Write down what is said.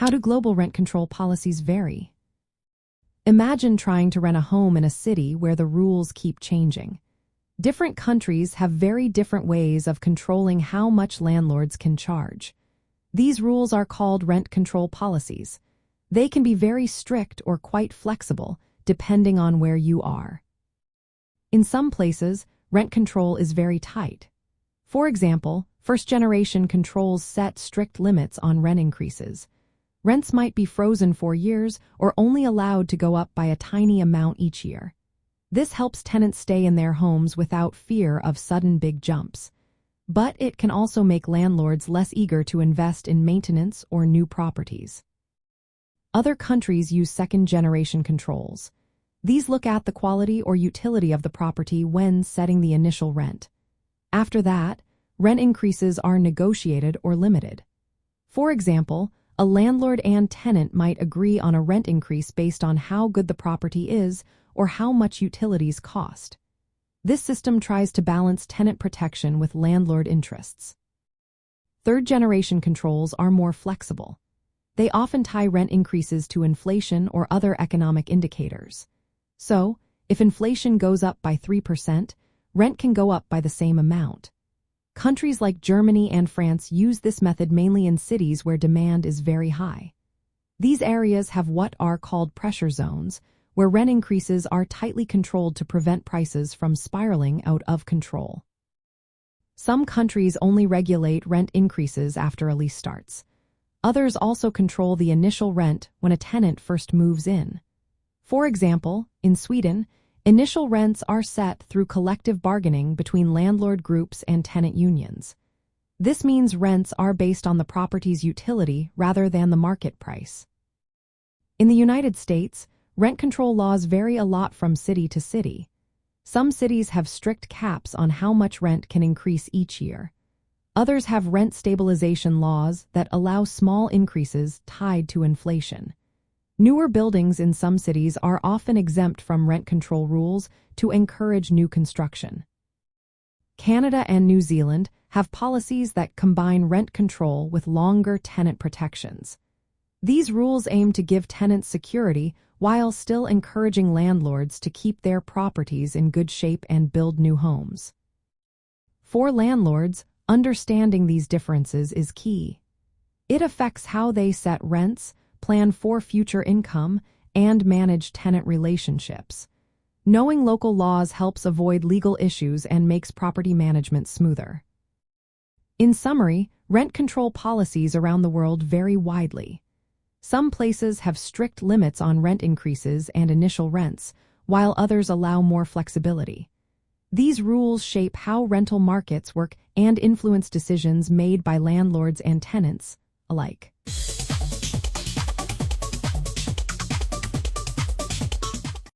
How do global rent control policies vary? Imagine trying to rent a home in a city where the rules keep changing. Different countries have very different ways of controlling how much landlords can charge. These rules are called rent control policies. They can be very strict or quite flexible, depending on where you are. In some places, rent control is very tight. For example, first-generation controls set strict limits on rent increases. Rents might be frozen for years or only allowed to go up by a tiny amount each year. This helps tenants stay in their homes without fear of sudden big jumps. But it can also make landlords less eager to invest in maintenance or new properties. Other countries use second-generation controls. These look at the quality or utility of the property when setting the initial rent. After that, rent increases are negotiated or limited. For example, a landlord and tenant might agree on a rent increase based on how good the property is or how much utilities cost. This system tries to balance tenant protection with landlord interests. Third-generation controls are more flexible. They often tie rent increases to inflation or other economic indicators. So, if inflation goes up by 3%, rent can go up by the same amount. Countries like Germany and France use this method mainly in cities where demand is very high. These areas have what are called pressure zones, where rent increases are tightly controlled to prevent prices from spiraling out of control. Some countries only regulate rent increases after a lease starts. Others also control the initial rent when a tenant first moves in. For example, in Sweden, initial rents are set through collective bargaining between landlord groups and tenant unions. This means rents are based on the property's utility rather than the market price. In the United States, rent control laws vary a lot from city to city. Some cities have strict caps on how much rent can increase each year. Others have rent stabilization laws that allow small increases tied to inflation. Newer buildings in some cities are often exempt from rent control rules to encourage new construction. Canada and New Zealand have policies that combine rent control with longer tenant protections. These rules aim to give tenants security while still encouraging landlords to keep their properties in good shape and build new homes. For landlords, understanding these differences is key. It affects how they set rents, plan for future income, and manage tenant relationships. Knowing local laws helps avoid legal issues and makes property management smoother. In summary, rent control policies around the world vary widely. Some places have strict limits on rent increases and initial rents, while others allow more flexibility. These rules shape how rental markets work and influence decisions made by landlords and tenants alike.